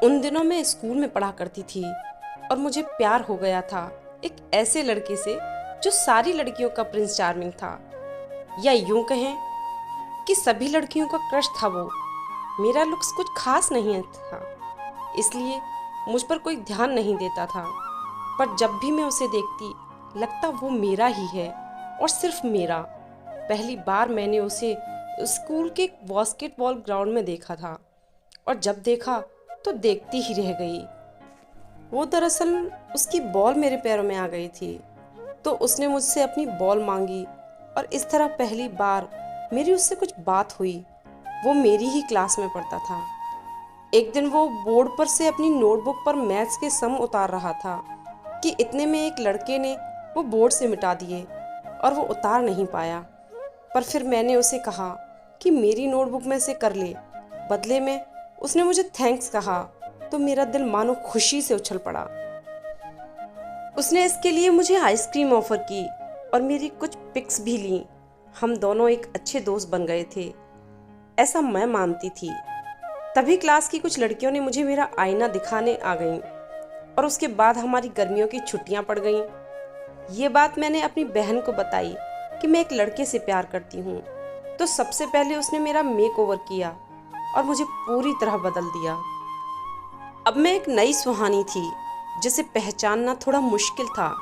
उन दिनों मैं स्कूल में पढ़ा करती थी और मुझे प्यार हो गया था एक ऐसे लड़के से जो सारी लड़कियों का प्रिंस चार्मिंग था, या यूं कहें कि सभी लड़कियों का क्रश था वो। मेरा लुक्स कुछ खास नहीं था, इसलिए मुझ पर कोई ध्यान नहीं देता था, पर जब भी मैं उसे देखती लगता वो मेरा ही है और सिर्फ मेरा। पहली बार मैंने उसे स्कूल के बास्केटबॉल ग्राउंड में देखा था और जब देखा तो देखती ही रह गई। वो दरअसल उसकी बॉल मेरे पैरों में आ गई थी, तो उसने मुझसे अपनी बॉल मांगी और इस तरह पहली बार मेरी उससे कुछ बात हुई। वो मेरी ही क्लास में पढ़ता था। एक दिन वो बोर्ड पर से अपनी नोटबुक पर मैथ्स के सम उतार रहा था कि इतने में एक लड़के ने वो बोर्ड से मिटा दिए और वो उतार नहीं पाया। पर फिर मैंने उसे कहा कि मेरी नोटबुक में से कर ले। बदले में उसने मुझे थैंक्स कहा तो मेरा दिल मानो खुशी से उछल पड़ा। उसने इसके लिए मुझे आइसक्रीम ऑफर की और मेरी कुछ पिक्स भी ली। हम दोनों एक अच्छे दोस्त बन गए थे, ऐसा मैं मानती थी। तभी क्लास की कुछ लड़कियों ने मुझे मेरा आईना दिखाने आ गईं और उसके बाद हमारी गर्मियों की छुट्टियां पड़ गईं। ये बात मैंने अपनी बहन को बताई कि मैं एक लड़के से प्यार करती हूँ, तो सबसे पहले उसने मेरा मेक ओवर किया और मुझे पूरी तरह बदल दिया। अब मैं एक नई सुहानी थी जिसे पहचानना थोड़ा मुश्किल था।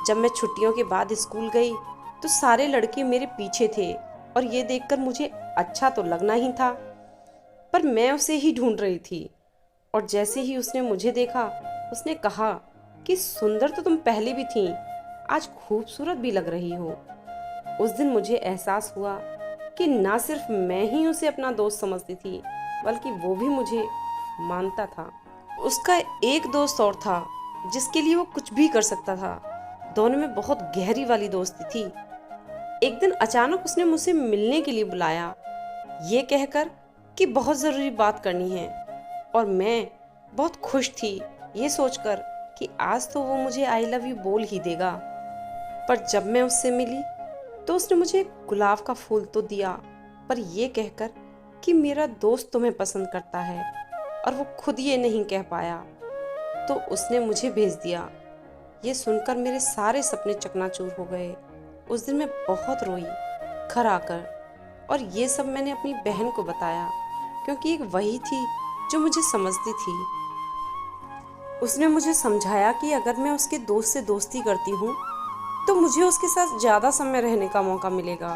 जब मैं छुट्टियों के बाद स्कूल गई तो सारे लड़के मेरे पीछे थे और ये देखकर मुझे अच्छा तो लगना ही था, पर मैं उसे ही ढूंढ रही थी। और जैसे ही उसने मुझे देखा उसने कहा कि सुंदर तो तुम पहले भी थी, आज खूबसूरत भी लग रही हो। उस दिन मुझे एहसास हुआ कि ना सिर्फ मैं ही उसे अपना दोस्त समझती थी, बल्कि वो भी मुझे मानता था। उसका एक दोस्त और था जिसके लिए वो कुछ भी कर सकता था। दोनों में बहुत गहरी वाली दोस्ती थी। एक दिन अचानक उसने मुझसे मिलने के लिए बुलाया, ये कहकर कि बहुत ज़रूरी बात करनी है। और मैं बहुत खुश थी ये सोचकर कि आज तो वो मुझे आई लव यू बोल ही देगा। पर जब मैं उससे मिली तो उसने मुझे एक गुलाब का फूल तो दिया, पर यह कहकर कि मेरा दोस्त तुम्हें पसंद करता है और वो खुद ये नहीं कह पाया तो उसने मुझे भेज दिया। ये सुनकर मेरे सारे सपने चकनाचूर हो गए। उस दिन मैं बहुत रोई घर आकर, और ये सब मैंने अपनी बहन को बताया क्योंकि एक वही थी जो मुझे समझती थी। उसने मुझे समझाया कि अगर मैं उसके दोस्त से दोस्ती करती हूँ तो मुझे उसके साथ ज़्यादा समय रहने का मौका मिलेगा,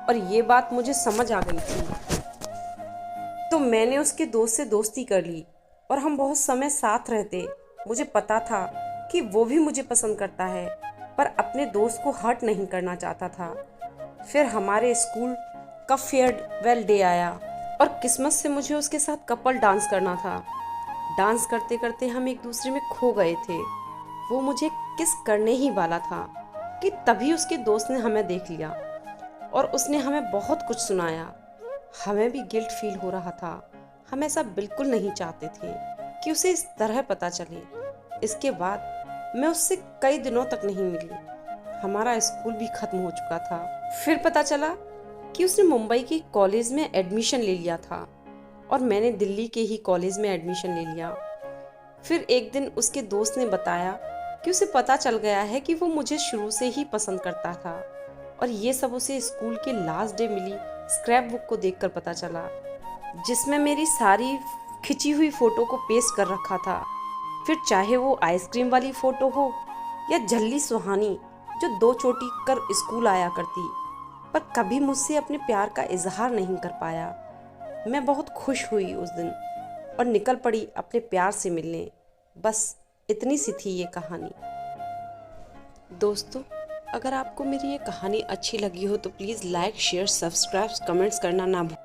और ये बात मुझे समझ आ गई थी। तो मैंने उसके दोस्त से दोस्ती कर ली और हम बहुत समय साथ रहते। मुझे पता था कि वो भी मुझे पसंद करता है, पर अपने दोस्त को हर्ट नहीं करना चाहता था। फिर हमारे स्कूल का फेयरवेल डे आया और किस्मत से मुझे उसके साथ कपल डांस करना था। डांस करते करते हम एक दूसरे में खो गए थे। वो मुझे किस करने ही वाला था कि तभी उसके दोस्त ने हमें देख लिया और उसने हमें बहुत कुछ सुनाया। हमें भी गिल्ट फील हो रहा था। हम ऐसा बिल्कुल नहीं चाहते थे कि उसे इस तरह पता चले। इसके बाद मैं उससे कई दिनों तक नहीं मिली। हमारा स्कूल भी खत्म हो चुका था। फिर पता चला कि उसने मुंबई के कॉलेज में एडमिशन ले लिया था और मैंने दिल्ली के ही कॉलेज में एडमिशन ले लिया। फिर एक दिन उसके दोस्त ने बताया कि उसे पता चल गया है कि वो मुझे शुरू से ही पसंद करता था, और ये सब उसे स्कूल के लास्ट डे मिली स्क्रैप बुक को देखकर पता चला, जिसमें मेरी सारी खिंची हुई फोटो को पेस्ट कर रखा था। फिर चाहे वो आइसक्रीम वाली फोटो हो या झल्ली सुहानी जो दो चोटी कर स्कूल आया करती, पर कभी मुझसे अपने प्यार का इजहार नहीं कर पाया। मैं बहुत खुश हुई उस दिन और निकल पड़ी अपने प्यार से मिलने। बस इतनी सी थी ये कहानी। दोस्तों, अगर आपको मेरी ये कहानी अच्छी लगी हो तो please like, share, subscribe, comments करना ना भूलें।